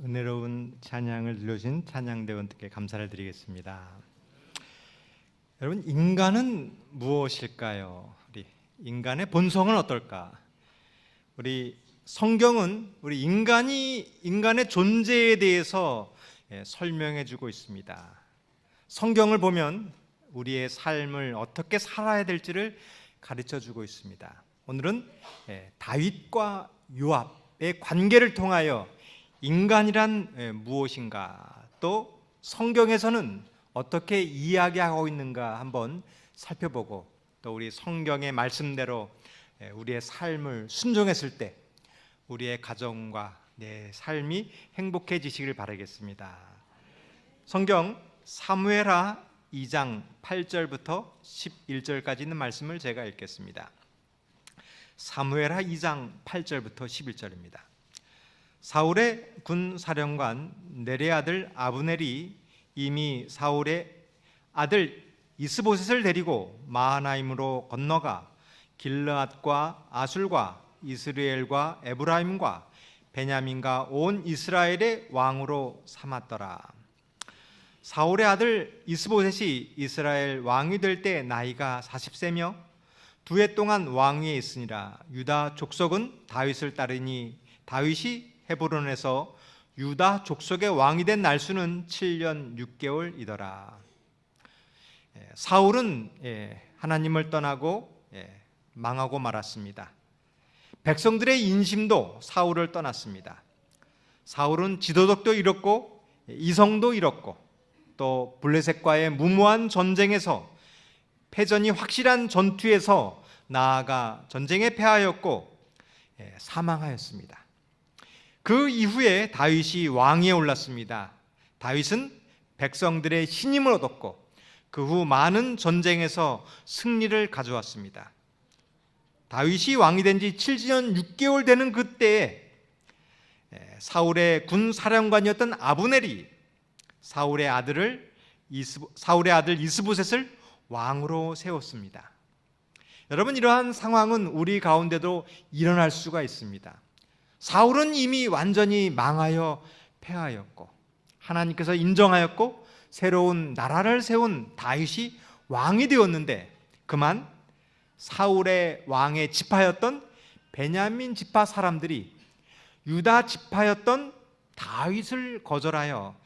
은혜로운 찬양을 들려주신 찬양대원들께 감사를 드리겠습니다. 여러분, 인간은 무엇일까요? 우리 인간의 본성은 어떨까? 우리 성경은 우리 인간의 존재에 대해서 설명해 주고 있습니다. 성경을 보면 우리의 삶을 어떻게 살아야 될지를 가르쳐 주고 있습니다. 오늘은 다윗과 요압의 관계를 통하여 인간이란 무엇인가, 또 성경에서는 어떻게 이야기하고 있는가 한번 살펴보고, 또 우리 성경의 말씀대로 우리의 삶을 순종했을 때 우리의 가정과 내 삶이 행복해지시길 바라겠습니다. 성경 사무엘하 2장 8절부터 11절까지 있는 말씀을 제가 읽겠습니다. 사무엘하 2장 8절부터 11절입니다. 사울의 군 사령관 넬의 아들 아브넬이 이미 사울의 아들 이스보셋을 데리고 마하나임으로 건너가 길르앗과 아술과 이스라엘과 에브라임과 베냐민과 온 이스라엘의 왕으로 삼았더라. 사울의 아들 이스보셋이 이스라엘 왕이 될 때 나이가 40세며 2해 동안 왕위에 있으니라. 유다 족속은 다윗을 따르니 다윗이 헤브론에서 유다 족속의 왕이 된 날수는 7년 6개월이더라. 사울은 하나님을 떠나고 망하고 말았습니다. 백성들의 인심도 사울을 떠났습니다. 사울은 지도덕도 잃었고 이성도 잃었고, 또 블레셋과의 무모한 전쟁에서, 패전이 확실한 전투에서 나아가 전쟁에 패하였고 사망하였습니다. 그 이후에 다윗이 왕위에 올랐습니다. 다윗은 백성들의 신임을 얻었고 그 후 많은 전쟁에서 승리를 가져왔습니다. 다윗이 왕이 된 지 7년 6개월 되는 그때에 사울의 군 사령관이었던 아브넬이 사울의 아들 이스보셋을 왕으로 세웠습니다. 여러분, 이러한 상황은 우리 가운데도 일어날 수가 있습니다. 사울은 이미 완전히 망하여 패하였고 하나님께서 인정하였고 새로운 나라를 세운 다윗이 왕이 되었는데, 그만 사울의 왕의 지파였던 베냐민 지파 사람들이 유다 지파였던 다윗을 거절하여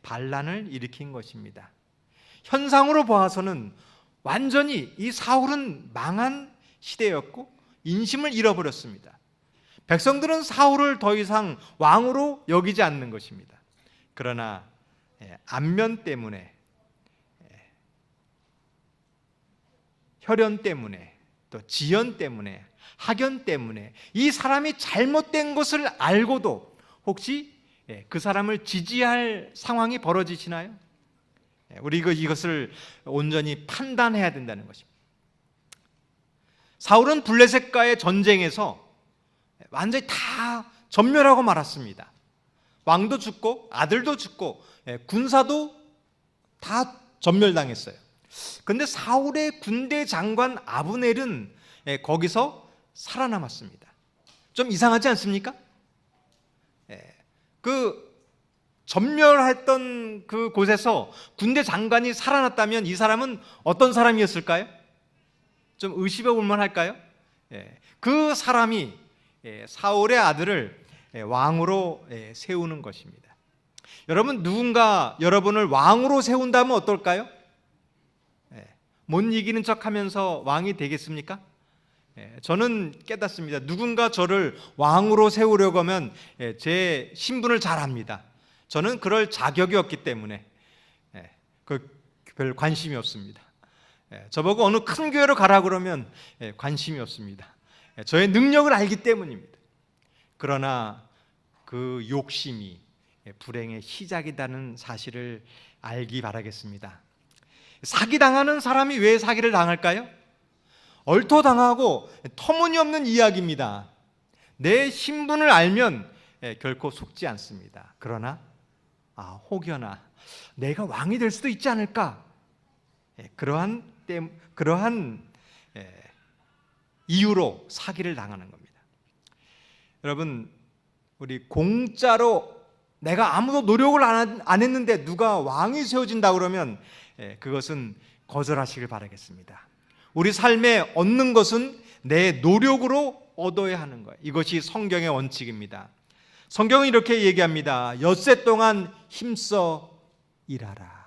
반란을 일으킨 것입니다. 현상으로 보아서는 완전히 이 사울은 망한 시대였고 인심을 잃어버렸습니다. 백성들은 사울을 더 이상 왕으로 여기지 않는 것입니다. 그러나 안면 때문에, 혈연 때문에, 또 지연 때문에, 학연 때문에 이 사람이 잘못된 것을 알고도 혹시 그 사람을 지지할 상황이 벌어지시나요? 우리 이것을 온전히 판단해야 된다는 것입니다. 사울은 블레셋과의 전쟁에서 완전히 다 전멸하고 말았습니다. 왕도 죽고 아들도 죽고 군사도 다 전멸당했어요. 그런데 사울의 군대 장관 아브넬은 거기서 살아남았습니다. 좀 이상하지 않습니까? 그 전멸했던 그 곳에서 군대 장관이 살아났다면 이 사람은 어떤 사람이었을까요? 좀 의심해 볼 만할까요? 그 사람이 사울의 아들을 왕으로 세우는 것입니다. 여러분, 누군가 여러분을 왕으로 세운다면 어떨까요? 못 이기는 척하면서 왕이 되겠습니까? 저는 깨닫습니다. 누군가 저를 왕으로 세우려고 하면 제 신분을 잘 압니다. 저는 그럴 자격이 없기 때문에 별 관심이 없습니다. 저보고 어느 큰 교회로 가라 그러면 관심이 없습니다. 저의 능력을 알기 때문입니다. 그러나 그 욕심이 불행의 시작이라는 사실을 알기 바라겠습니다. 사기당하는 사람이 왜 사기를 당할까요? 얼토당하고 터무니없는 이야기입니다. 내 신분을 알면 결코 속지 않습니다. 그러나 혹여나 내가 왕이 될 수도 있지 않을까, 그러한 이유로 사기를 당하는 겁니다. 여러분, 우리 공짜로 내가 아무도 노력을 안 했는데 누가 왕이 세워진다 그러면 그것은 거절하시길 바라겠습니다. 우리 삶에 얻는 것은 내 노력으로 얻어야 하는 거예요. 이것이 성경의 원칙입니다. 성경은 이렇게 얘기합니다. 엿새 동안 힘써 일하라.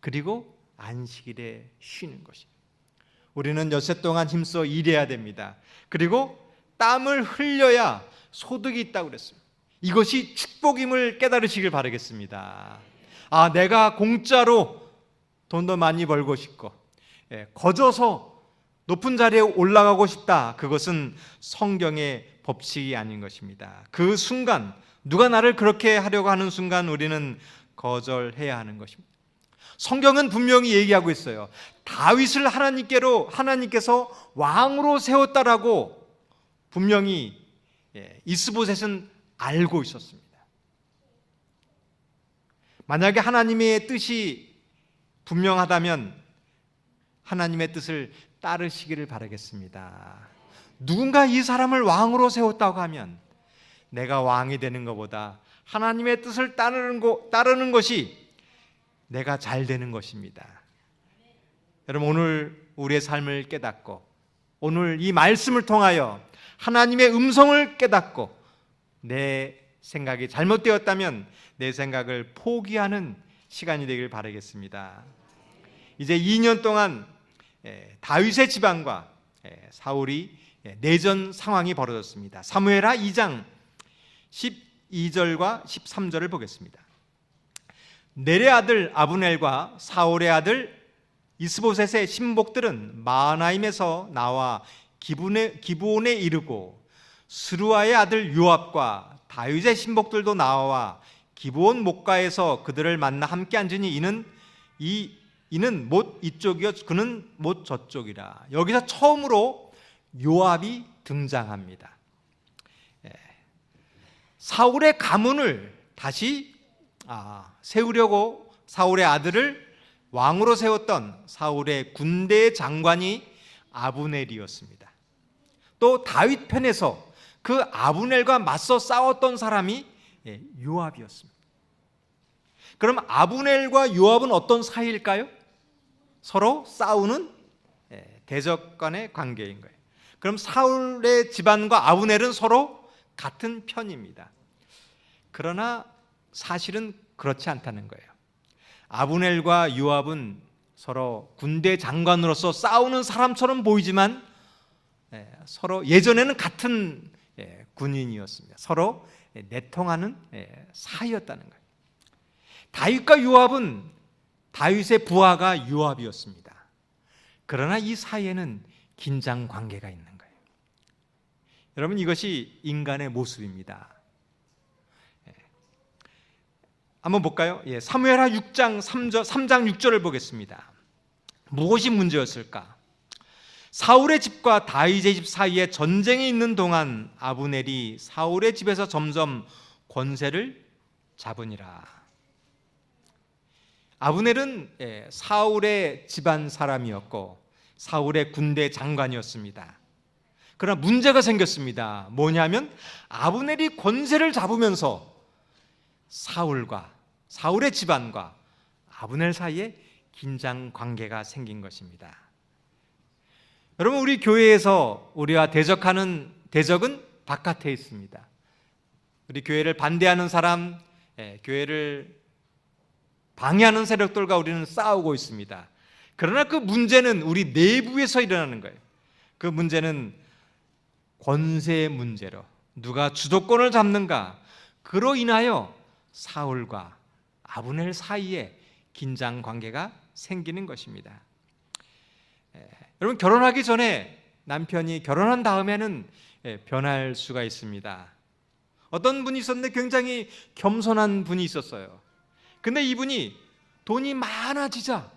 그리고 안식일에 쉬는 것입니다. 우리는 엿새 동안 힘써 일해야 됩니다. 그리고 땀을 흘려야 소득이 있다고 그랬습니다. 이것이 축복임을 깨달으시길 바라겠습니다. 아, 내가 공짜로 돈도 많이 벌고 싶고 거저서 높은 자리에 올라가고 싶다. 그것은 성경의 법칙이 아닌 것입니다. 그 순간 누가 나를 그렇게 하려고 하는 순간 우리는 거절해야 하는 것입니다. 성경은 분명히 얘기하고 있어요. 다윗을 하나님께서 왕으로 세웠다라고 분명히 이스보셋은 알고 있었습니다. 만약에 하나님의 뜻이 분명하다면 하나님의 뜻을 따르시기를 바라겠습니다. 누군가 이 사람을 왕으로 세웠다고 하면 내가 왕이 되는 것보다 하나님의 뜻을 따르는 것이 내가 잘 되는 것입니다. 여러분, 오늘 우리의 삶을 깨닫고 오늘 이 말씀을 통하여 하나님의 음성을 깨닫고 내 생각이 잘못되었다면 내 생각을 포기하는 시간이 되길 바라겠습니다. 이제 2년 동안 다윗의 집안과 사울이 내전 상황이 벌어졌습니다. 사무엘하 2장 12절과 13절을 보겠습니다. 넬의 아들 아브넬과 사울의 아들 이스보셋의 신복들은 마하나임에서 나와 기브온에 이르고 스루아의 아들 요압과 다윗의 신복들도 나와 기브온 목가에서 그들을 만나 함께 앉으니 이는 못 이쪽이요 그는 못 저쪽이라. 여기서 처음으로 요압이 등장합니다. 사울의 가문을 다시 세우려고 사울의 아들을 왕으로 세웠던 사울의 군대 장관이 아브넬이었습니다. 또 다윗 편에서 그 아브넬과 맞서 싸웠던 사람이 요압이었습니다. 그럼 아브넬과 요압은 어떤 사이일까요? 서로 싸우는 대적 간의 관계인 거예요. 그럼 사울의 집안과 아브넬은 서로 같은 편입니다. 그러나 사실은 그렇지 않다는 거예요. 아브넬과 요압은 서로 군대 장관으로서 싸우는 사람처럼 보이지만 서로 예전에는 같은 군인이었습니다. 서로 내통하는 사이였다는 거예요. 다윗과 요압은 다윗의 부하가 요압이었습니다. 그러나 이 사이에는 긴장 관계가 있는 거예요. 여러분, 이것이 인간의 모습입니다. 한번 볼까요? 사무엘하 6장 3장 6절을 보겠습니다. 무엇이 문제였을까? 사울의 집과 다윗의 집 사이에 전쟁이 있는 동안 아브넬이 사울의 집에서 점점 권세를 잡으니라. 아브넬은 사울의 집안 사람이었고 사울의 군대 장관이었습니다. 그러나 문제가 생겼습니다. 뭐냐면 아브넬이 권세를 잡으면서 사울의 집안과 아브넬 사이에 긴장 관계가 생긴 것입니다. 여러분, 우리 교회에서 우리와 대적하는 대적은 바깥에 있습니다. 우리 교회를 반대하는 사람, 교회를 방해하는 세력들과 우리는 싸우고 있습니다. 그러나 그 문제는 우리 내부에서 일어나는 거예요. 그 문제는 권세의 문제로 누가 주도권을 잡는가, 그로 인하여 사울과 아브넬 사이에 긴장 관계가 생기는 것입니다. 여러분, 결혼하기 전에 남편이 결혼한 다음에는 변할 수가 있습니다. 어떤 분이 있었는데 굉장히 겸손한 분이 있었어요. 근데 이분이 돈이 많아지자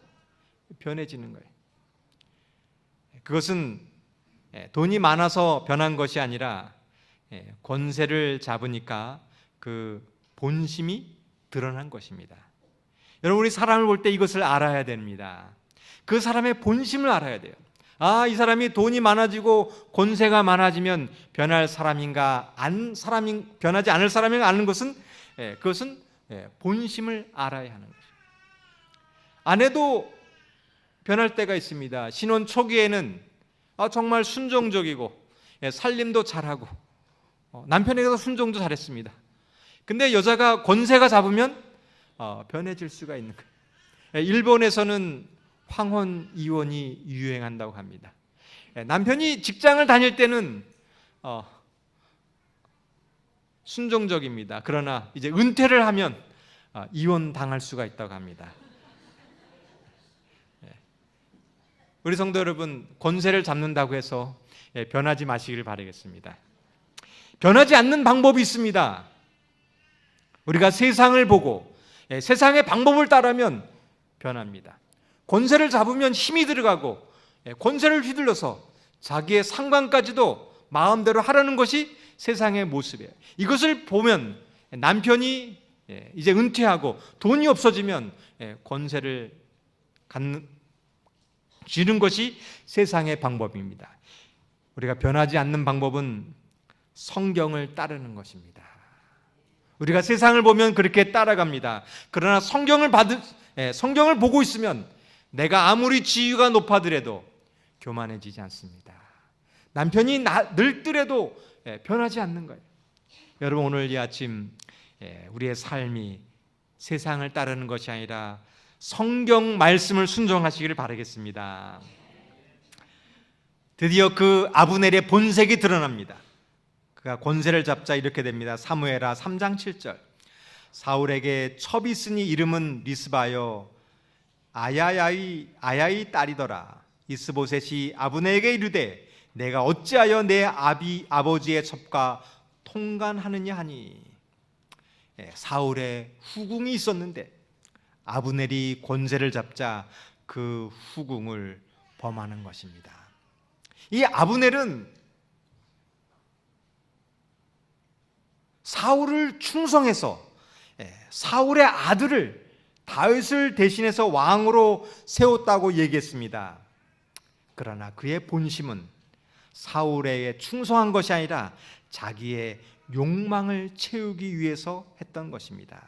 변해지는 거예요. 그것은 돈이 많아서 변한 것이 아니라 권세를 잡으니까 그 본심이 드러난 것입니다. 여러분, 우리 사람을 볼 때 이것을 알아야 됩니다. 그 사람의 본심을 알아야 돼요. 이 사람이 돈이 많아지고 권세가 많아지면 변할 사람인가, 변하지 않을 사람인가 아는 것은 그것은 본심을 알아야 하는 것입니다. 아내도 변할 때가 있습니다. 신혼 초기에는 정말 순종적이고 살림도 잘하고 남편에게도 순종도 잘했습니다. 근데 여자가 권세가 잡으면 변해질 수가 있는 거예요. 일본에서는 황혼 이혼이 유행한다고 합니다. 남편이 직장을 다닐 때는 순종적입니다. 그러나 이제 은퇴를 하면 이혼 당할 수가 있다고 합니다. 우리 성도 여러분, 권세를 잡는다고 해서 변하지 마시기를 바라겠습니다. 변하지 않는 방법이 있습니다. 우리가 세상을 보고 세상의 방법을 따르면 변합니다. 권세를 잡으면 힘이 들어가고 권세를 휘둘러서 자기의 상관까지도 마음대로 하려는 것이 세상의 모습이에요. 이것을 보면 남편이 이제 은퇴하고 돈이 없어지면 권세를 쥐는 것이 세상의 방법입니다. 우리가 변하지 않는 방법은 성경을 따르는 것입니다. 우리가 세상을 보면 그렇게 따라갑니다. 그러나 성경을 보고 있으면 내가 아무리 지위가 높아더라도 교만해지지 않습니다. 남편이 늙더라도 변하지 않는 거예요. 여러분, 오늘 이 아침 우리의 삶이 세상을 따르는 것이 아니라 성경 말씀을 순종하시기를 바라겠습니다. 드디어 그 아브넬의 본색이 드러납니다. 그가 권세를 잡자 이렇게 됩니다. 사무엘하 3장 7절. 사울에게 첩이 있으니 이름은 리스바여 아야의 딸이더라. 이스보셋이 아브넬에게 이르되 내가 어찌하여 내 아버지의 첩과 통간하느냐 하니. 사울의 후궁이 있었는데 아브넬이 권세를 잡자 그 후궁을 범하는 것입니다. 이 아브넬은 사울을 충성해서 사울의 아들을 다윗을 대신해서 왕으로 세웠다고 얘기했습니다. 그러나 그의 본심은 사울에게 충성한 것이 아니라 자기의 욕망을 채우기 위해서 했던 것입니다.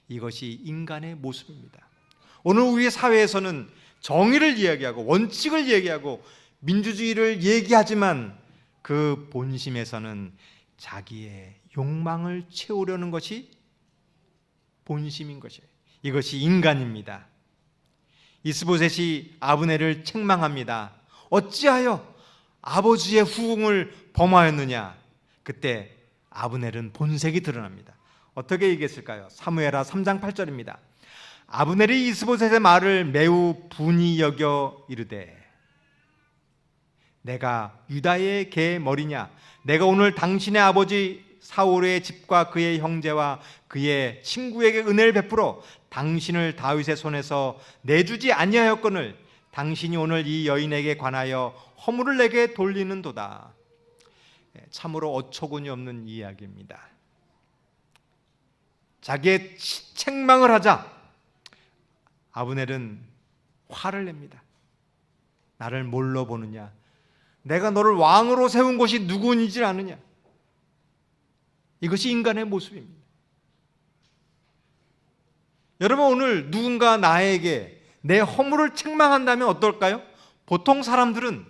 이것이 인간의 모습입니다. 오늘 우리 사회에서는 정의를 이야기하고 원칙을 얘기하고 민주주의를 얘기하지만 그 본심에서는 자기의 욕망을 채우려는 것이 본심인 것이에요. 이것이 인간입니다. 이스보셋이 아브넬을 책망합니다. 어찌하여 아버지의 후궁을 범하였느냐. 그때 아브넬은 본색이 드러납니다. 어떻게 얘기했을까요? 사무엘하 3장 8절입니다. 아브넬이 이스보셋의 말을 매우 분이 여겨 이르되 내가 유다의 개 머리냐. 내가 오늘 당신의 아버지 사울의 집과 그의 형제와 그의 친구에게 은혜를 베풀어 당신을 다윗의 손에서 내주지 아니하였거늘 당신이 오늘 이 여인에게 관하여 허물을 내게 돌리는도다. 참으로 어처구니 없는 이야기입니다. 자기의 책망을 하자 아브넬은 화를 냅니다. 나를 뭘로 보느냐? 내가 너를 왕으로 세운 것이 누구인지 아느냐? 이것이 인간의 모습입니다. 여러분, 오늘 누군가 나에게 내 허물을 책망한다면 어떨까요? 보통 사람들은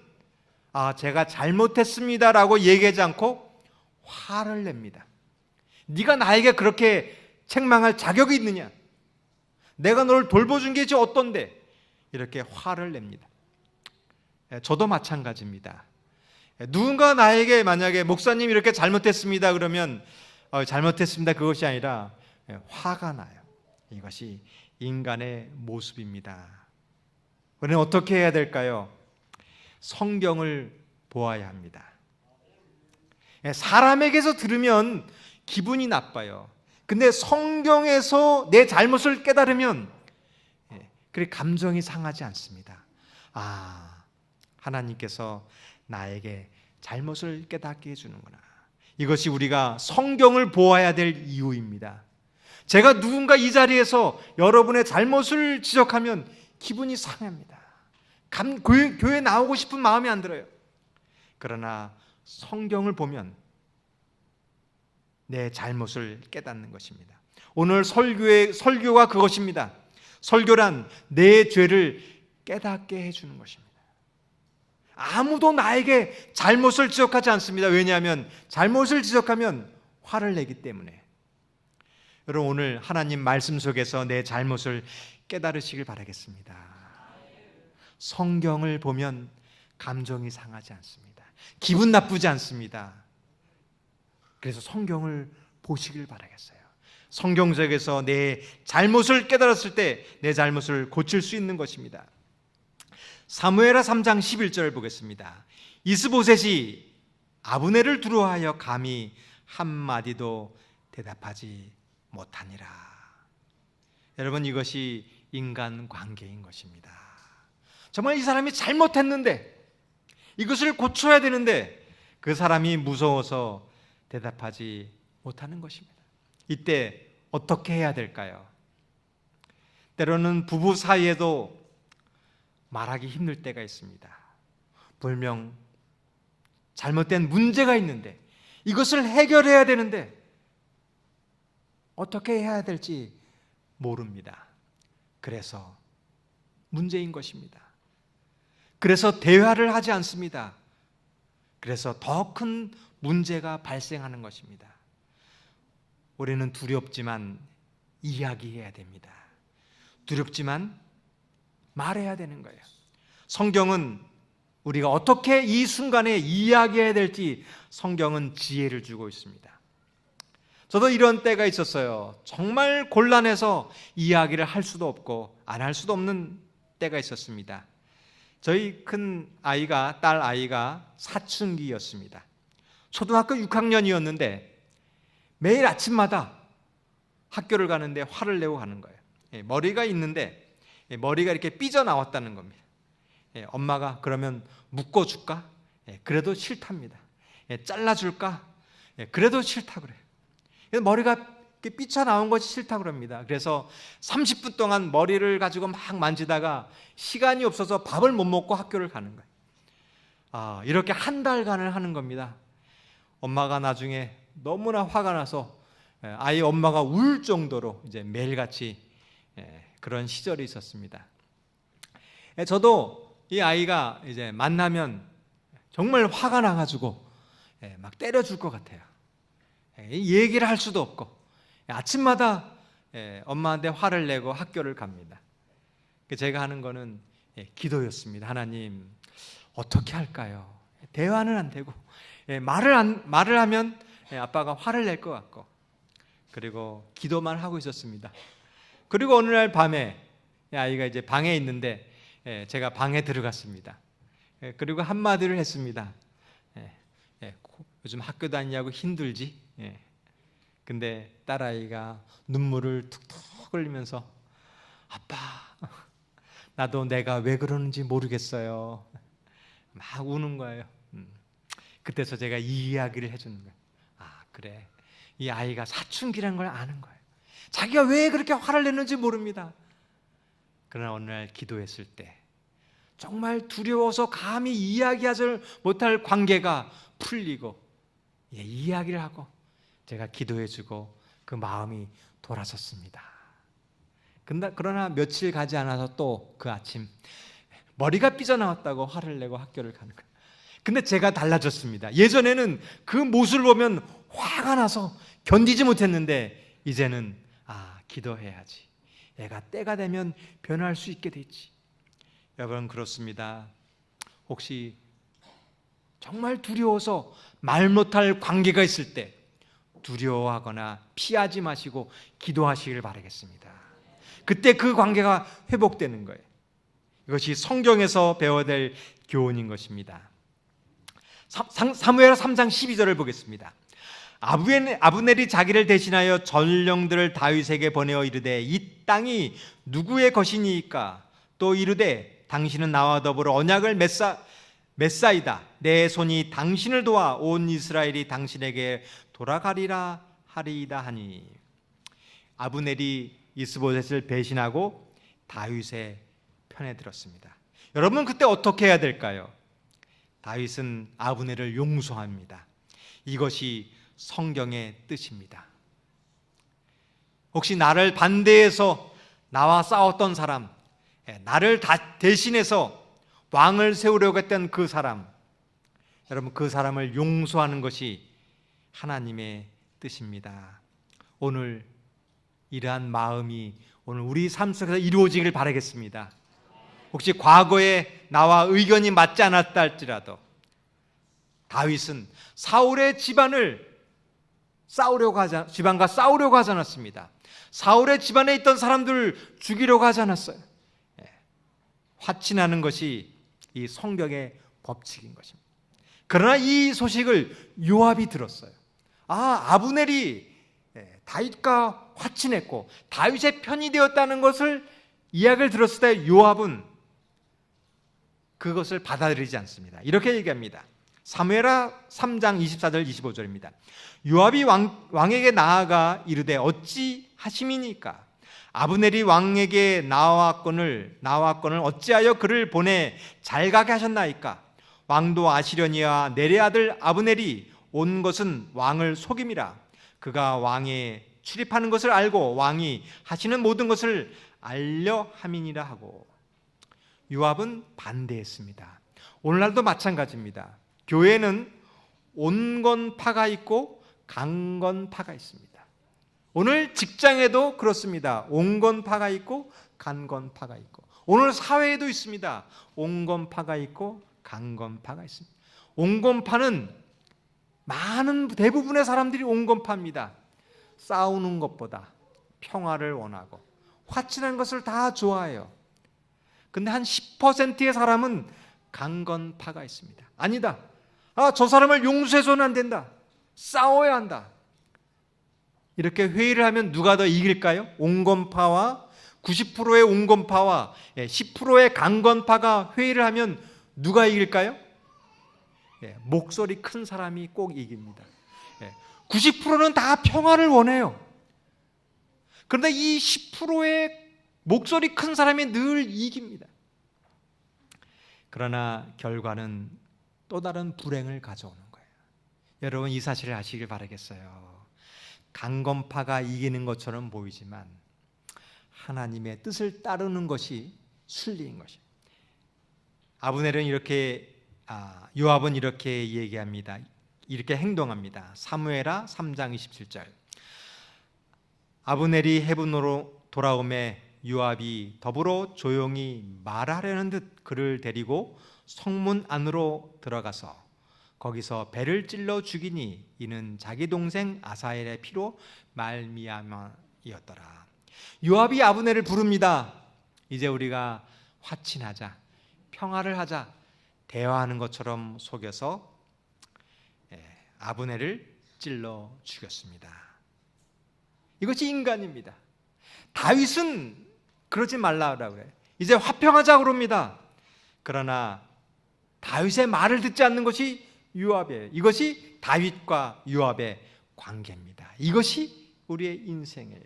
제가 잘못했습니다라고 얘기하지 않고 화를 냅니다. 네가 나에게 그렇게 책망할 자격이 있느냐? 내가 너를 돌봐준 게 어떤데? 이렇게 화를 냅니다. 저도 마찬가지입니다. 누군가 나에게 만약에 목사님 이렇게 잘못했습니다 그러면 잘못했습니다 그것이 아니라 화가 나요. 이것이 인간의 모습입니다. 우리는 어떻게 해야 될까요? 성경을 보아야 합니다. 사람에게서 들으면 기분이 나빠요. 근데 성경에서 내 잘못을 깨달으면 그렇게 감정이 상하지 않습니다. 하나님께서 나에게 잘못을 깨닫게 해주는구나. 이것이 우리가 성경을 보아야 될 이유입니다. 제가 누군가 이 자리에서 여러분의 잘못을 지적하면 기분이 상합니다. 교회 나오고 싶은 마음이 안 들어요. 그러나 성경을 보면 내 잘못을 깨닫는 것입니다. 오늘 설교가 그것입니다. 설교란 내 죄를 깨닫게 해주는 것입니다. 아무도 나에게 잘못을 지적하지 않습니다. 왜냐하면 잘못을 지적하면 화를 내기 때문에. 여러분, 오늘 하나님 말씀 속에서 내 잘못을 깨달으시길 바라겠습니다. 성경을 보면 감정이 상하지 않습니다. 기분 나쁘지 않습니다. 그래서 성경을 보시길 바라겠어요. 성경 속에서 내 잘못을 깨달았을 때 내 잘못을 고칠 수 있는 것입니다. 사무엘하 3장 11절을 보겠습니다. 이스보셋이 아브넬을 두려워하여 감히 한마디도 대답하지 못하니라. 여러분, 이것이 인간관계인 것입니다. 정말 이 사람이 잘못했는데 이것을 고쳐야 되는데 그 사람이 무서워서 대답하지 못하는 것입니다. 이때 어떻게 해야 될까요? 때로는 부부 사이에도 말하기 힘들 때가 있습니다. 분명 잘못된 문제가 있는데 이것을 해결해야 되는데 어떻게 해야 될지 모릅니다. 그래서 문제인 것입니다. 그래서 대화를 하지 않습니다. 그래서 더 큰 문제가 발생하는 것입니다. 우리는 두렵지만 이야기해야 됩니다. 두렵지만 말해야 되는 거예요. 성경은 우리가 어떻게 이 순간에 이야기해야 될지 성경은 지혜를 주고 있습니다. 저도 이런 때가 있었어요. 정말 곤란해서 이야기를 할 수도 없고 안 할 수도 없는 때가 있었습니다. 저희 큰 아이가, 딸 아이가 사춘기였습니다. 초등학교 6학년이었는데 매일 아침마다 학교를 가는데 화를 내고 가는 거예요. 머리가 있는데 머리가 이렇게 삐져나왔다는 겁니다. 엄마가 그러면 묶어줄까? 그래도 싫답니다. 잘라줄까? 그래도 싫다 그래요. 머리가 이렇게 삐쳐나온 것이 싫다 그럽니다. 그래서 30분 동안 머리를 가지고 막 만지다가 시간이 없어서 밥을 못 먹고 학교를 가는 거예요. 이렇게 한 달간을 하는 겁니다. 엄마가 나중에 너무나 화가 나서 아이 엄마가 울 정도로 이제 매일같이 그런 시절이 있었습니다. 저도 이 아이가 이제 만나면 정말 화가 나가지고 막 때려줄 것 같아요. 얘기를 할 수도 없고 아침마다 엄마한테 화를 내고 학교를 갑니다. 제가 하는 거는 기도였습니다. 하나님, 어떻게 할까요? 대화는 안 되고 말을 하면 아빠가 화를 낼 것 같고, 그리고 기도만 하고 있었습니다. 그리고 어느 날 밤에 아이가 이제 방에 있는데 제가 방에 들어갔습니다. 그리고 한마디를 했습니다. 요즘 학교 다니냐고 힘들지? 근데 딸아이가 눈물을 툭툭 흘리면서 아빠, 나도 내가 왜 그러는지 모르겠어요. 막 우는 거예요. 그때서 제가 이 이야기를 해주는 거예요. 그래, 이 아이가 사춘기라는 걸 아는 거예요. 자기가 왜 그렇게 화를 내는지 모릅니다. 그러나 어느 날 기도했을 때 정말 두려워서 감히 이야기하지 못할 관계가 풀리고 이야기를 하고 제가 기도해주고 그 마음이 돌아섰습니다. 그러나 며칠 가지 않아서 또 그 아침 머리가 삐져나왔다고 화를 내고 학교를 가는 거예요. 근데 제가 달라졌습니다. 예전에는 그 모습을 보면 화가 나서 견디지 못했는데 이제는 기도해야지. 애가 때가 되면 변할 수 있게 되지. 여러분, 그렇습니다. 혹시 정말 두려워서 말 못할 관계가 있을 때 두려워하거나 피하지 마시고 기도하시길 바라겠습니다. 그때 그 관계가 회복되는 거예요. 이것이 성경에서 배워야 될 교훈인 것입니다. 사무엘하 3장 12절을 보겠습니다. 아브넬이 자기를 대신하여 전령들을 다윗에게 보내어 이르되 이 땅이 누구의 것이니까? 또 이르되 당신은 나와 더불어 언약을 맺사이다. 내 손이 당신을 도와 온 이스라엘이 당신에게 돌아가리라 하리이다 하니. 아브넬이 이스보셋을 배신하고 다윗의 편에 들었습니다. 여러분, 그때 어떻게 해야 될까요? 다윗은 아브넬을 용서합니다. 이것이 성경의 뜻입니다. 혹시 나를 반대해서 나와 싸웠던 사람, 나를 대신해서 왕을 세우려고 했던 그 사람, 여러분 그 사람을 용서하는 것이 하나님의 뜻입니다. 오늘 이러한 마음이 오늘 우리 삶 속에서 이루어지길 바라겠습니다. 혹시 과거에 나와 의견이 맞지 않았다 할지라도 다윗은 사울의 집안과 싸우려고 하지 않았습니다. 사울의 집안에 있던 사람들을 죽이려고 하지 않았어요. 화친하는 것이 이 성경의 법칙인 것입니다. 그러나 이 소식을 요압이 들었어요. 아브넬이 다윗과 화친했고 다윗의 편이 되었다는 것을 이야기를 들었을 때 요압은 그것을 받아들이지 않습니다. 이렇게 얘기합니다. 사무엘하 3장 24절 25절입니다. 요압이 왕에게 나아가 이르되 어찌 하심이니까 아브넬이 왕에게 나왔거늘 어찌하여 그를 보내 잘 가게 하셨나이까? 왕도 아시려니와 내레 아들 아브넬이 온 것은 왕을 속임이라. 그가 왕에 출입하는 것을 알고 왕이 하시는 모든 것을 알려 함이니라 하고. 요압은 반대했습니다. 오늘날도 마찬가지입니다. 교회는 온건파가 있고 강건파가 있습니다. 오늘 직장에도 그렇습니다. 온건파가 있고 강건파가 있고, 오늘 사회에도 있습니다. 온건파가 있고 강건파가 있습니다. 온건파는 대부분의 사람들이 온건파입니다. 싸우는 것보다 평화를 원하고 화친한 것을 다 좋아해요. 근데 한 10%의 사람은 강건파가 있습니다. 아니다. 저 사람을 용서해서는 안 된다. 싸워야 한다. 이렇게 회의를 하면 누가 더 이길까요? 온건파와 90%의 온건파와 10%의 강건파가 회의를 하면 누가 이길까요? 목소리 큰 사람이 꼭 이깁니다. 90%는 다 평화를 원해요. 그런데 이 10%의 목소리 큰 사람이 늘 이깁니다. 그러나 결과는 또 다른 불행을 가져오는 거예요. 여러분 이 사실을 아시길 바라겠어요. 강건파가 이기는 것처럼 보이지만 하나님의 뜻을 따르는 것이 순리인 것이에요. 요압은 이렇게 얘기합니다. 이렇게 행동합니다. 사무엘하 3장 27절. 아브넬이 헤브론으로 돌아오매 요압이 더불어 조용히 말하려는 듯 그를 데리고 성문 안으로 들어가서 거기서 배를 찔러 죽이니 이는 자기 동생 아사엘의 피로 말미암아였더라. 요압이 아브넬을 부릅니다. 이제 우리가 화친하자, 평화를 하자, 대화하는 것처럼 속여서 아브넬을 찔러 죽였습니다. 이것이 인간입니다. 다윗은 그러지 말라고 그래요. 이제 화평하자 그럽니다. 그러나 다윗의 말을 듣지 않는 것이 요압이에요. 이것이 다윗과 요압의 관계입니다. 이것이 우리의 인생이에요.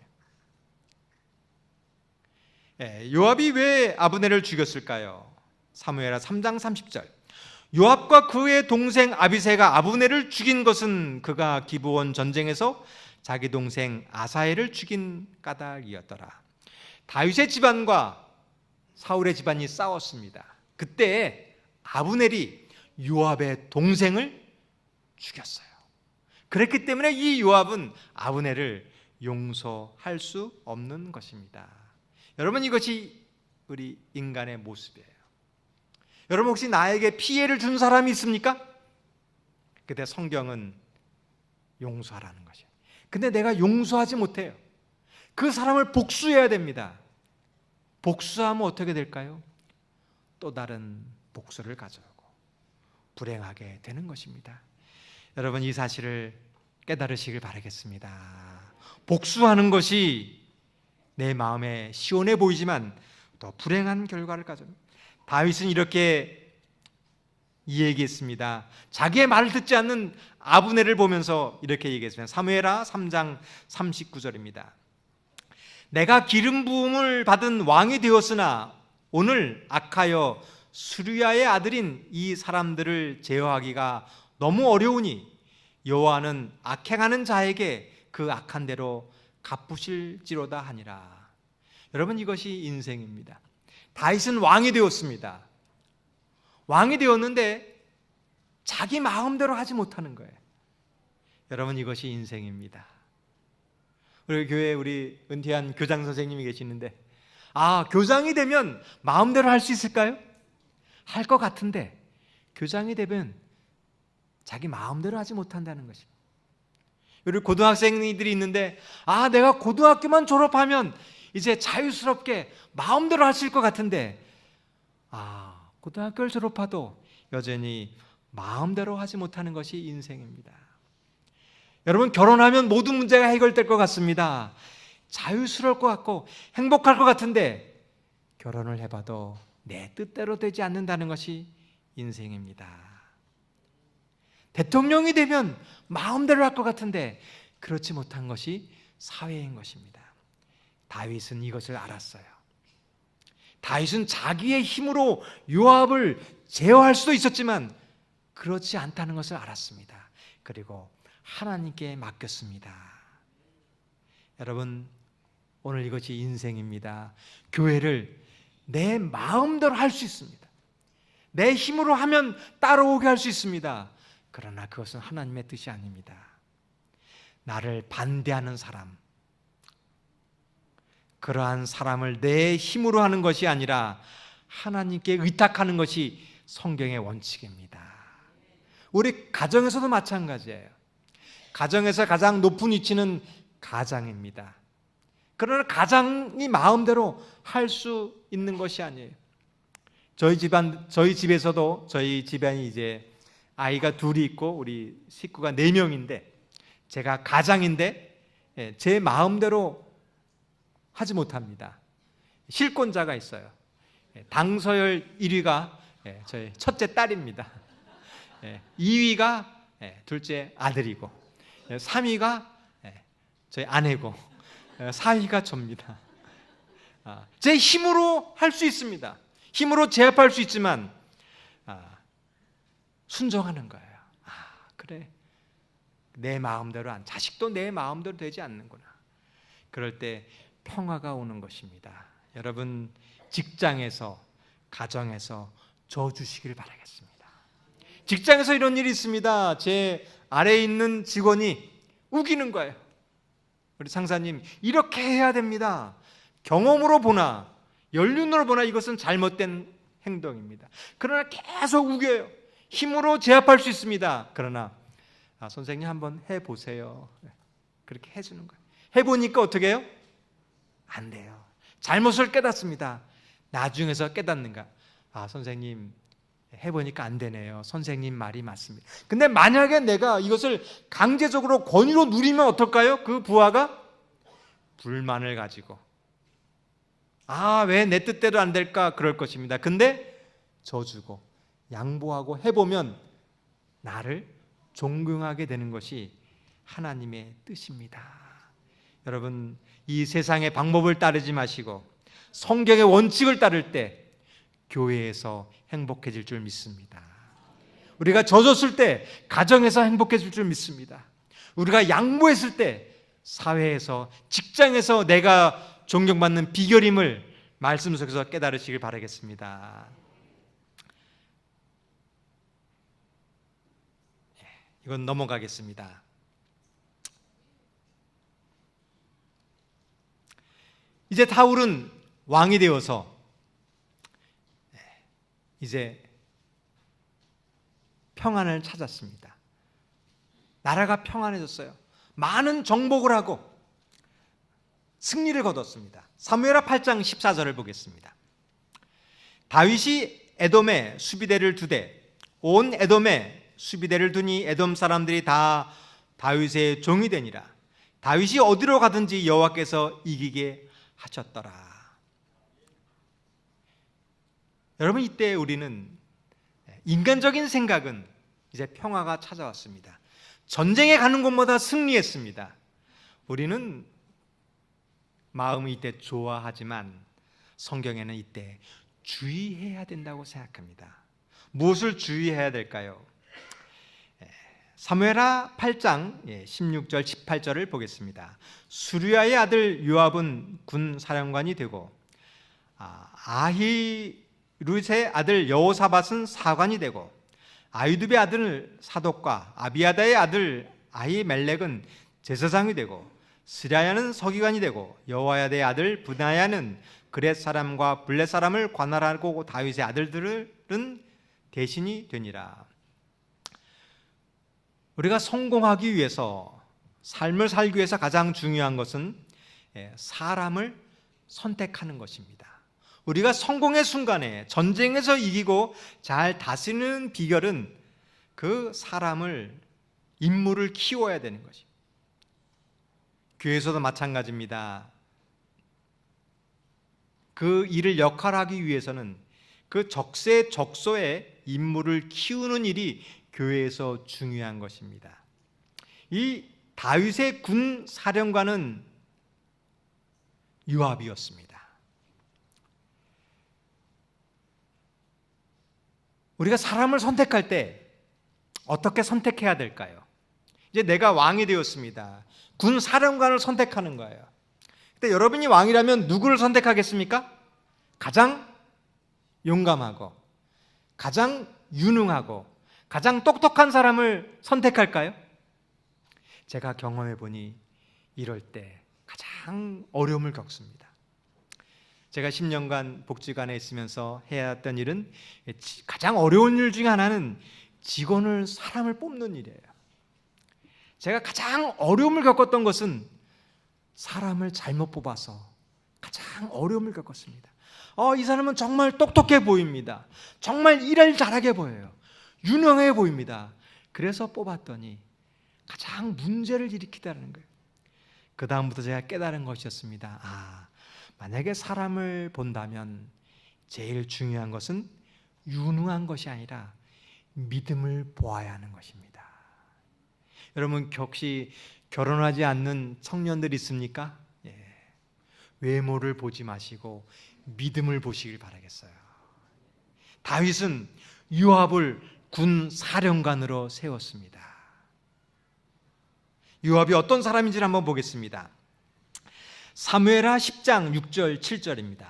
요압이 왜 아브넬을 죽였을까요? 사무엘하 3장 30절. 요압과 그의 동생 아비새가 아브넬을 죽인 것은 그가 기브온 전쟁에서 자기 동생 아사엘을 죽인 까닭이었더라. 다윗의 집안과 사울의 집안이 싸웠습니다. 그때 아브넬이 요압의 동생을 죽였어요. 그랬기 때문에 이 요압은 아브넬을 용서할 수 없는 것입니다. 여러분 이것이 우리 인간의 모습이에요. 여러분 혹시 나에게 피해를 준 사람이 있습니까? 그때 성경은 용서하라는 것이에요. 근데 내가 용서하지 못해요. 그 사람을 복수해야 됩니다. 복수하면 어떻게 될까요? 또 다른 복수를 가져오고 불행하게 되는 것입니다. 여러분 이 사실을 깨달으시길 바라겠습니다. 복수하는 것이 내 마음에 시원해 보이지만 더 불행한 결과를 가져옵니다. 다윗은 이렇게 얘기했습니다. 자기의 말을 듣지 않는 아브넬을 보면서 이렇게 얘기했습니다. 사무엘하 3장 39절입니다. 내가 기름 부음을 받은 왕이 되었으나 오늘 악하여 수르야의 아들인 이 사람들을 제어하기가 너무 어려우니 여호와는 악행하는 자에게 그 악한 대로 갚으실지로다 하니라. 여러분, 이것이 인생입니다. 다윗은 왕이 되었습니다. 왕이 되었는데 자기 마음대로 하지 못하는 거예요. 여러분, 이것이 인생입니다. 우리 교회에 우리 은퇴한 교장 선생님이 계시는데, 교장이 되면 마음대로 할 수 있을까요? 할 것 같은데 교장이 되면 자기 마음대로 하지 못한다는 것입니다. 우리 고등학생들이 있는데, 내가 고등학교만 졸업하면 이제 자유스럽게 마음대로 할 수 있을 것 같은데, 고등학교를 졸업해도 여전히 마음대로 하지 못하는 것이 인생입니다. 여러분, 결혼하면 모든 문제가 해결될 것 같습니다. 자유스러울 것 같고 행복할 것 같은데 결혼을 해봐도 내 뜻대로 되지 않는다는 것이 인생입니다. 대통령이 되면 마음대로 할 것 같은데 그렇지 못한 것이 사회인 것입니다. 다윗은 이것을 알았어요. 다윗은 자기의 힘으로 요압을 제어할 수도 있었지만 그렇지 않다는 것을 알았습니다. 그리고 하나님께 맡겼습니다. 여러분, 오늘 이것이 인생입니다. 교회를 내 마음대로 할 수 있습니다. 내 힘으로 하면 따라오게 할 수 있습니다. 그러나 그것은 하나님의 뜻이 아닙니다. 나를 반대하는 사람, 그러한 사람을 내 힘으로 하는 것이 아니라 하나님께 의탁하는 것이 성경의 원칙입니다. 우리 가정에서도 마찬가지예요. 가정에서 가장 높은 위치는 가장입니다. 그러나 가장이 마음대로 할 수 있는 것이 아니에요. 저희 집에서도 저희 집안이 이제 아이가 둘이 있고 우리 식구가 4명인데 제가 가장인데 제 마음대로 하지 못합니다. 실권자가 있어요. 당서열 1위가 저희 첫째 딸입니다. 2위가 둘째 아들이고 3위가 저희 아내고 4위가 접니다. 제 힘으로 할 수 있습니다. 힘으로 제압할 수 있지만 순종하는 거예요. 그래, 내 마음대로 자식도 내 마음대로 되지 않는구나. 그럴 때 평화가 오는 것입니다. 여러분, 직장에서 가정에서 저 주시길 바라겠습니다. 직장에서 이런 일이 있습니다. 제 아래에 있는 직원이 우기는 거예요. 우리 상사님, 이렇게 해야 됩니다. 경험으로 보나 연륜으로 보나 이것은 잘못된 행동입니다. 그러나 계속 우겨요. 힘으로 제압할 수 있습니다. 그러나 선생님 한번 해보세요. 그렇게 해주는 거예요. 해보니까 어떻게 해요? 안 돼요. 잘못을 깨닫습니다. 나중에서 깨닫는가? 선생님 해보니까 안 되네요. 선생님 말이 맞습니다. 근데 만약에 내가 이것을 강제적으로 권유로 누리면 어떨까요? 그 부하가 불만을 가지고 왜 내 뜻대로 안 될까? 그럴 것입니다. 근데 져주고 양보하고 해보면 나를 존경하게 되는 것이 하나님의 뜻입니다. 여러분, 이 세상의 방법을 따르지 마시고 성경의 원칙을 따를 때 교회에서 행복해질 줄 믿습니다. 우리가 져줬을 때 가정에서 행복해질 줄 믿습니다. 우리가 양보했을 때 사회에서, 직장에서 내가 존경받는 비결임을 말씀 속에서 깨달으시길 바라겠습니다. 이건 넘어가겠습니다. 이제 다윗은 왕이 되어서 이제 평안을 찾았습니다. 나라가 평안해졌어요. 많은 정복을 하고 승리를 거뒀습니다. 사무엘하 8장 14절을 보겠습니다. 다윗이 에돔에 수비대를 두되 온 에돔에 수비대를 두니 에돔 사람들이 다 다윗의 종이 되니라. 다윗이 어디로 가든지 여호와께서 이기게 하셨더라. 여러분, 이때 우리는 인간적인 생각은 이제 평화가 찾아왔습니다. 전쟁에 가는 곳마다 승리했습니다. 우리는 마음이 이때 좋아하지만 성경에는 이때 주의해야 된다고 생각합니다. 무엇을 주의해야 될까요? 사무엘하 8장 16절 18절을 보겠습니다. 수리아의 아들 요압은 군 사령관이 되고 아히룻의 아들 여호사밧은 사관이 되고 아유둡의 아들 사독과 아비아다의 아들 아히멜렉은 제사장이 되고 스라야는 서기관이 되고 여호야다의 아들 브나야는 그렛 사람과 블렛 사람을 관할하고 다윗의 아들들은 대신이 되니라. 우리가 성공하기 위해서, 삶을 살기 위해서 가장 중요한 것은 사람을 선택하는 것입니다. 우리가 성공의 순간에, 전쟁에서 이기고 잘 다스리는 비결은 그 사람을, 인물을 키워야 되는 것입니다. 교회에서도 마찬가지입니다. 그 일을 역할하기 위해서는 그 적세적소의 인물을 키우는 일이 교회에서 중요한 것입니다. 이 다윗의 군 사령관은 요압이었습니다. 우리가 사람을 선택할 때 어떻게 선택해야 될까요? 이제 내가 왕이 되었습니다. 군 사령관을 선택하는 거예요. 근데 여러분이 왕이라면 누구를 선택하겠습니까? 가장 용감하고 가장 유능하고 가장 똑똑한 사람을 선택할까요? 제가 경험해 보니 이럴 때 가장 어려움을 겪습니다. 제가 10년간 복지관에 있으면서 해야 했던 일은, 가장 어려운 일 중에 하나는 사람을 뽑는 일이에요. 제가 가장 어려움을 겪었던 것은 사람을 잘못 뽑아서 가장 어려움을 겪었습니다. 이 사람은 정말 똑똑해 보입니다. 정말 일을 잘하게 보여요. 유능해 보입니다. 그래서 뽑았더니 가장 문제를 일으키다는 거예요. 그 다음부터 제가 깨달은 것이었습니다. 만약에 사람을 본다면 제일 중요한 것은 유능한 것이 아니라 믿음을 보아야 하는 것입니다. 여러분, 혹시 결혼하지 않는 청년들 있습니까? 외모를 보지 마시고 믿음을 보시길 바라겠어요. 다윗은 요압을 군 사령관으로 세웠습니다. 요압이 어떤 사람인지를 한번 보겠습니다. 사무엘하 10장 6절 7절입니다.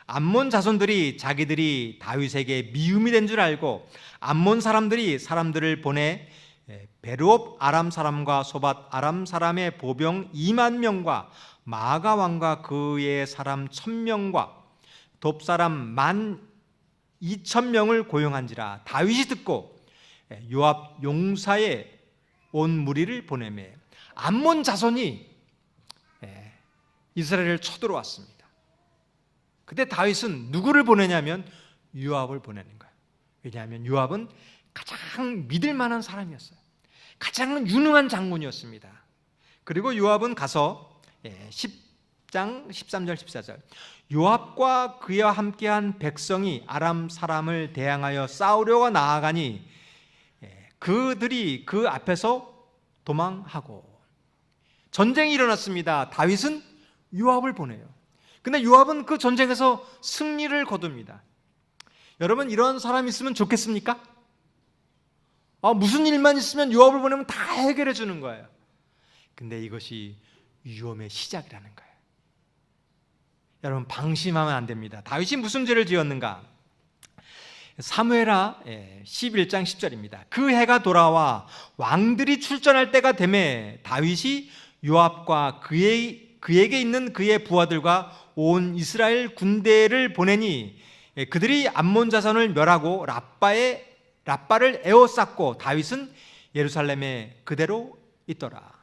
암몬 자손들이 자기들이 다윗에게 미움이 된 줄 알고 암몬 사람들이 사람들을 보내 베르옵 아람 사람과 소밧 아람 사람의 보병 2만 명과 마가 왕과 그의 사람 1,000명과 돕 사람 12,000명을 고용한지라. 다윗이 듣고 요압 용사의 온 무리를 보내매 암몬 자손이 이스라엘을 쳐들어왔습니다. 그때 다윗은 누구를 보내냐면 요압을 보내는 거예요. 왜냐하면 요압은 가장 믿을 만한 사람이었어요. 가장 유능한 장군이었습니다. 그리고 요압은 가서 10장 13절 14절 요압과 그와 함께한 백성이 아람 사람을 대항하여 싸우려고 나아가니 그들이 그 앞에서 도망하고. 전쟁이 일어났습니다. 다윗은 요압을 보내요. 근데 요압은 그 전쟁에서 승리를 거둡니다. 여러분, 이런 사람이 있으면 좋겠습니까? 무슨 일만 있으면 요압을 보내면 다 해결해 주는 거예요. 근데 이것이 위험의 시작이라는 거예요. 여러분, 방심하면 안 됩니다. 다윗이 무슨 죄를 지었는가? 사무엘하 11장 10절입니다. 그 해가 돌아와 왕들이 출전할 때가 되매 다윗이 요압과 그에게 있는 그의 부하들과 온 이스라엘 군대를 보내니 그들이 암몬 자손을 멸하고 라빠를 에워쌌고 다윗은 예루살렘에 그대로 있더라.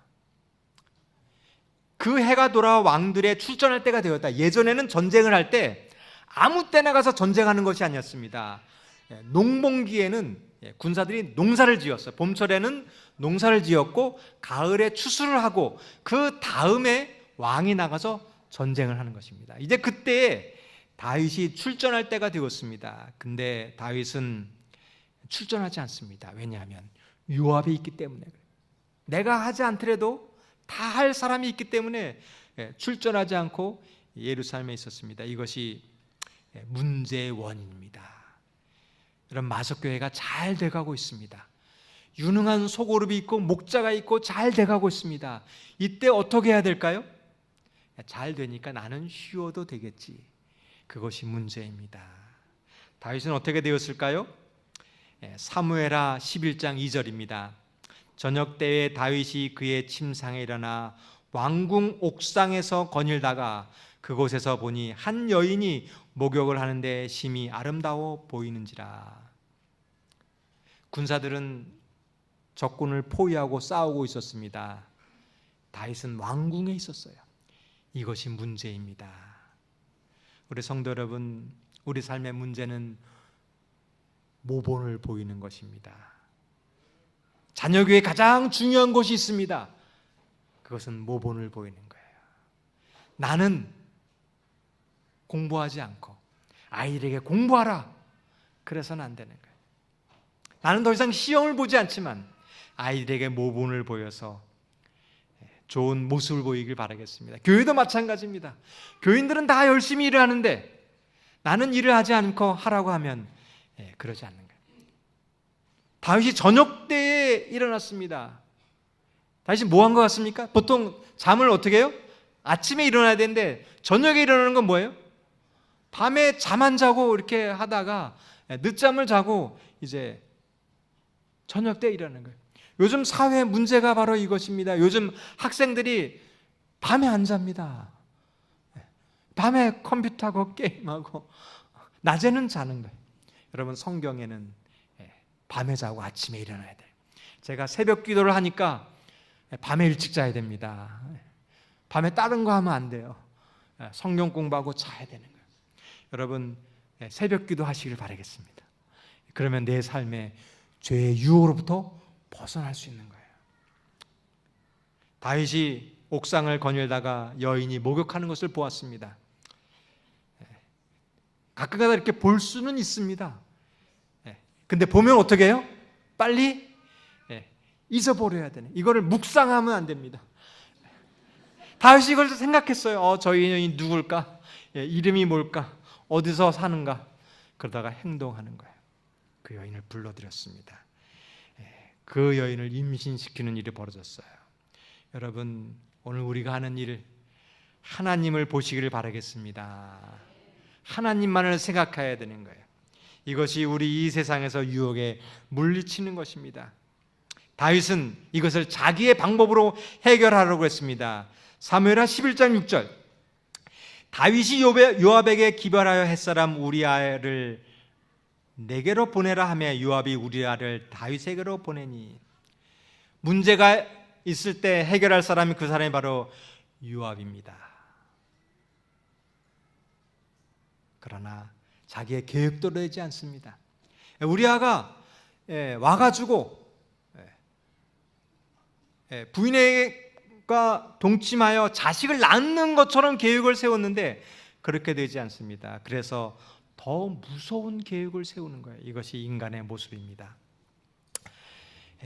그 해가 돌아와 왕들의 출전할 때가 되었다. 예전에는 전쟁을 할 때 아무 때나 가서 전쟁하는 것이 아니었습니다. 농번기에는 군사들이 농사를 지었어요. 봄철에는 농사를 지었고 가을에 추수를 하고 그 다음에 왕이 나가서 전쟁을 하는 것입니다. 이제 그때 다윗이 출전할 때가 되었습니다. 근데 다윗은 출전하지 않습니다. 왜냐하면 요압이 있기 때문에 그래요. 내가 하지 않더라도 다 할 사람이 있기 때문에 출전하지 않고 예루살렘에 있었습니다. 이것이 문제의 원인입니다. 여러분, 마석교회가 잘 돼가고 있습니다. 유능한 소고룹이 있고 목자가 있고 잘 돼가고 있습니다. 이때 어떻게 해야 될까요? 잘 되니까 나는 쉬어도 되겠지. 그것이 문제입니다. 다윗은 어떻게 되었을까요? 사무엘하 11장 2절입니다. 저녁 때에 다윗이 그의 침상에 일어나 왕궁 옥상에서 거닐다가 그곳에서 보니 한 여인이 목욕을 하는데 심히 아름다워 보이는지라. 군사들은 적군을 포위하고 싸우고 있었습니다. 다윗은 왕궁에 있었어요. 이것이 문제입니다. 우리 성도 여러분, 우리 삶의 문제는 모본을 보이는 것입니다. 자녀 교회에 가장 중요한 것이 있습니다. 그것은 모본을 보이는 거예요. 나는 공부하지 않고 아이들에게 공부하라, 그래서는 안 되는 거예요. 나는 더 이상 시험을 보지 않지만 아이들에게 모본을 보여서 좋은 모습을 보이길 바라겠습니다. 교회도 마찬가지입니다. 교인들은 다 열심히 일을 하는데 나는 일을 하지 않고 하라고 하면 그러지 않는 거예요. 다윗이 저녁 때에 일어났습니다. 다윗이 뭐 한 것 같습니까? 보통 잠을 어떻게 해요? 아침에 일어나야 되는데 저녁에 일어나는 건 뭐예요? 밤에 잠 안 자고 이렇게 하다가 늦잠을 자고 이제 저녁 때 일어나는 거예요. 요즘 사회 문제가 바로 이것입니다. 요즘 학생들이 밤에 안 잡니다. 밤에 컴퓨터하고 게임하고 낮에는 자는 거예요. 여러분, 성경에는 밤에 자고 아침에 일어나야 돼요. 제가 새벽 기도를 하니까 밤에 일찍 자야 됩니다. 밤에 다른 거 하면 안 돼요. 성경 공부하고 자야 되는 거예요. 여러분, 새벽 기도 하시길 바라겠습니다. 그러면 내 삶에 죄의 유혹으로부터 벗어날 수 있는 거예요. 다윗이 옥상을 거닐다가 여인이 목욕하는 것을 보았습니다. 가끔가다 이렇게 볼 수는 있습니다. 근데 보면 어떻게 해요? 빨리 잊어버려야 되네. 이거를 묵상하면 안 됩니다. 다윗이 이걸 생각했어요. 저 여인이 누굴까? 이름이 뭘까? 어디서 사는가? 그러다가 행동하는 거예요. 그 여인을 불러들였습니다. 그 여인을 임신시키는 일이 벌어졌어요. 여러분, 오늘 우리가 하는 일, 하나님을 보시기를 바라겠습니다. 하나님만을 생각해야 되는 거예요. 이것이 우리 이 세상에서 유혹에 물리치는 것입니다. 다윗은 이것을 자기의 방법으로 해결하려고 했습니다. 사무엘하 11장 6절, 다윗이 요압에게 기발하여 햇사람 우리아를 내게로 보내라 하며 요압이 우리아를 다윗에게로 보내니. 문제가 있을 때 해결할 사람이 그 사람이 바로 요압입니다. 그러나 자기의 계획대로 되지 않습니다. 우리아가 와가지고 부인과 동침하여 자식을 낳는 것처럼 계획을 세웠는데 그렇게 되지 않습니다. 그래서 더 무서운 계획을 세우는 거예요. 이것이 인간의 모습입니다.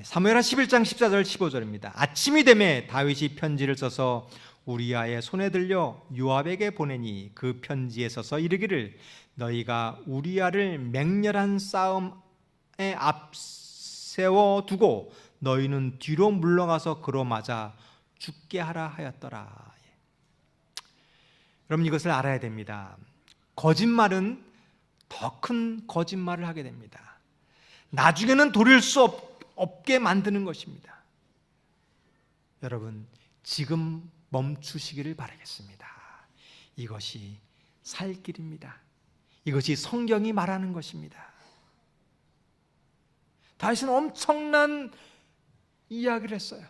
사무엘하 11장 14절 15절입니다. 아침이 되매 다윗이 편지를 써서 우리아의 손에 들려 요압에게 보내니 그 편지에 써서 이르기를 너희가 우리아를 맹렬한 싸움에 앞세워 두고 너희는 뒤로 물러가서 그로 맞아 죽게 하라 하였더라. 여러분, 이것을 알아야 됩니다. 거짓말은 더 큰 거짓말을 하게 됩니다. 나중에는 돌릴 수 없게 만드는 것입니다. 여러분, 지금 멈추시기를 바라겠습니다. 이것이 살 길입니다. 이것이 성경이 말하는 것입니다. 다윗은 엄청난 이야기를 했어요.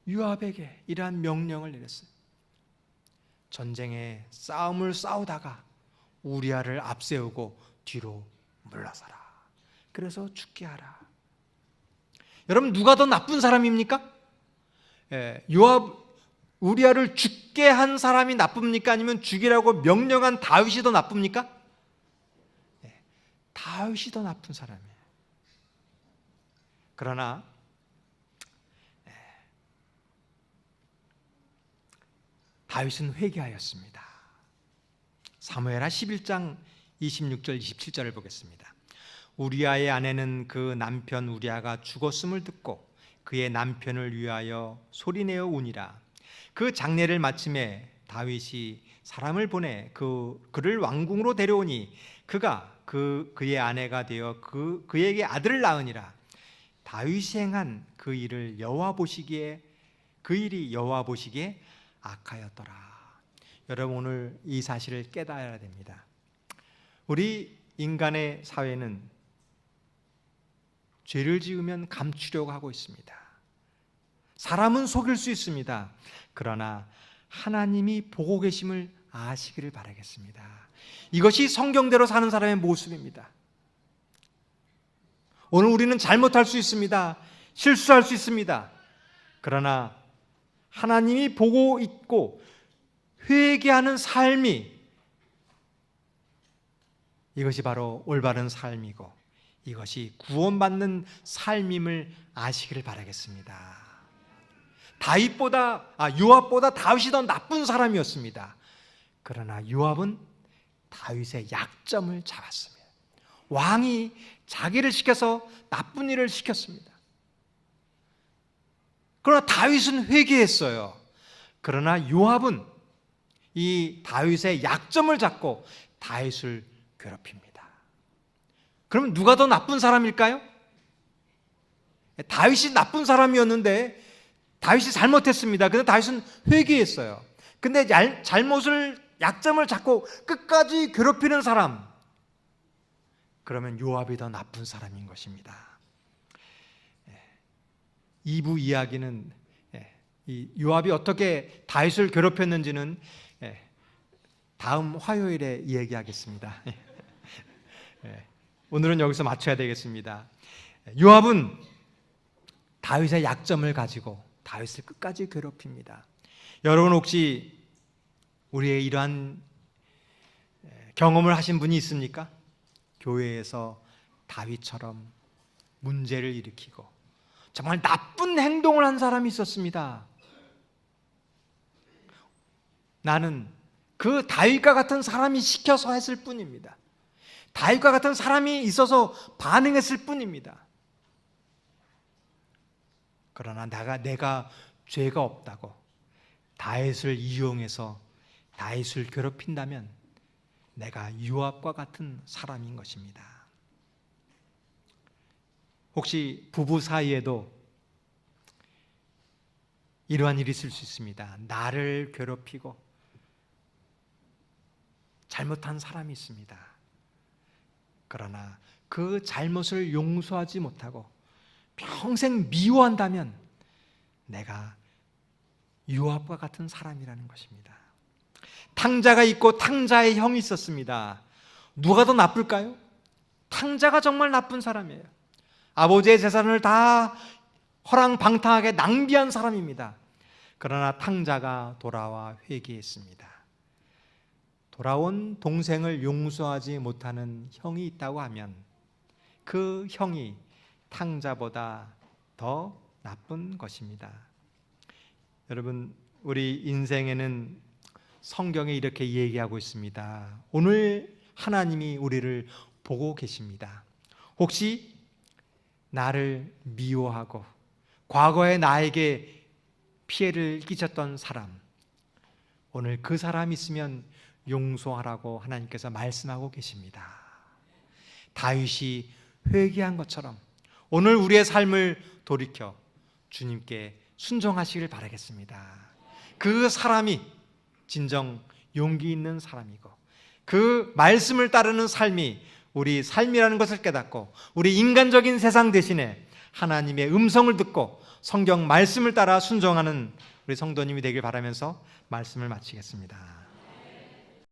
요압에게 이러한 명령을 내렸어요. 전쟁에 싸움을 싸우다가 우리아를 앞세우고 뒤로 물러서라. 그래서 죽게 하라. 여러분, 누가 더 나쁜 사람입니까? 요압, 우리아를 죽게 한 사람이 나쁩니까? 아니면 죽이라고 명령한 다윗이 더 나쁩니까? 다윗이 더 나쁜 사람이에요. 그러나 다윗은 회개하였습니다. 사무엘하 11장 26절 27절을 보겠습니다. 우리아의 아내는 그 남편 우리아가 죽었음을 듣고 그의 남편을 위하여 소리내어 우니라. 그 장례를 마침에 다윗이 사람을 보내 그를 왕궁으로 데려오니 그가 그의 아내가 되어 그에게 아들을 낳으니라. 다윗이 행한 그 일이 여호와 보시기에 악하였더라. 여러분, 오늘 이 사실을 깨달아야 됩니다. 우리 인간의 사회는 죄를 지으면 감추려고 하고 있습니다. 사람은 속일 수 있습니다. 그러나 하나님이 보고 계심을 아시기를 바라겠습니다. 이것이 성경대로 사는 사람의 모습입니다. 오늘 우리는 잘못할 수 있습니다. 실수할 수 있습니다. 그러나 하나님이 보고 있고 회개하는 삶이, 이것이 바로 올바른 삶이고 이것이 구원받는 삶임을 아시기를 바라겠습니다. 요압보다 다윗이 더 나쁜 사람이었습니다. 그러나 요압은 다윗의 약점을 잡았습니다. 왕이 자기를 시켜서 나쁜 일을 시켰습니다. 그러나 다윗은 회개했어요. 그러나 요압은 이 다윗의 약점을 잡고 다윗을 괴롭힙니다. 그럼 누가 더 나쁜 사람일까요? 다윗이 나쁜 사람이었는데 다윗이 잘못했습니다. 근데 다윗은 회개했어요. 근데 약점을 잡고 끝까지 괴롭히는 사람, 그러면 요압이 더 나쁜 사람인 것입니다. 2부 이야기는 이 요압이 어떻게 다윗을 괴롭혔는지는 다음 화요일에 이야기하겠습니다. 오늘은 여기서 마쳐야 되겠습니다. 요압은 다윗의 약점을 가지고 다윗을 끝까지 괴롭힙니다. 여러분, 혹시 우리의 이러한 경험을 하신 분이 있습니까? 교회에서 다윗처럼 문제를 일으키고 정말 나쁜 행동을 한 사람이 있었습니다. 나는 그 다윗과 같은 사람이 시켜서 했을 뿐입니다. 다윗과 같은 사람이 있어서 반응했을 뿐입니다. 그러나 내가 죄가 없다고 다윗을 이용해서 다윗을 괴롭힌다면 내가 요압과 같은 사람인 것입니다. 혹시 부부 사이에도 이러한 일이 있을 수 있습니다. 나를 괴롭히고 잘못한 사람이 있습니다. 그러나 그 잘못을 용서하지 못하고 평생 미워한다면 내가 요압과 같은 사람이라는 것입니다. 탕자가 있고 탕자의 형이 있었습니다. 누가 더 나쁠까요? 탕자가 정말 나쁜 사람이에요. 아버지의 재산을 다 허랑방탕하게 낭비한 사람입니다. 그러나 탕자가 돌아와 회개했습니다. 돌아온 동생을 용서하지 못하는 형이 있다고 하면 그 형이 탕자보다 더 나쁜 것입니다. 여러분, 우리 인생에는 성경에 이렇게 얘기하고 있습니다. 오늘 하나님이 우리를 보고 계십니다. 혹시 나를 미워하고 과거에 나에게 피해를 끼쳤던 사람, 오늘 그 사람 있으면 용서하라고 하나님께서 말씀하고 계십니다. 다윗이 회개한 것처럼 오늘 우리의 삶을 돌이켜 주님께 순종하시길 바라겠습니다. 그 사람이 진정 용기 있는 사람이고 그 말씀을 따르는 삶이 우리 삶이라는 것을 깨닫고 우리 인간적인 세상 대신에 하나님의 음성을 듣고 성경 말씀을 따라 순종하는 우리 성도님이 되길 바라면서 말씀을 마치겠습니다.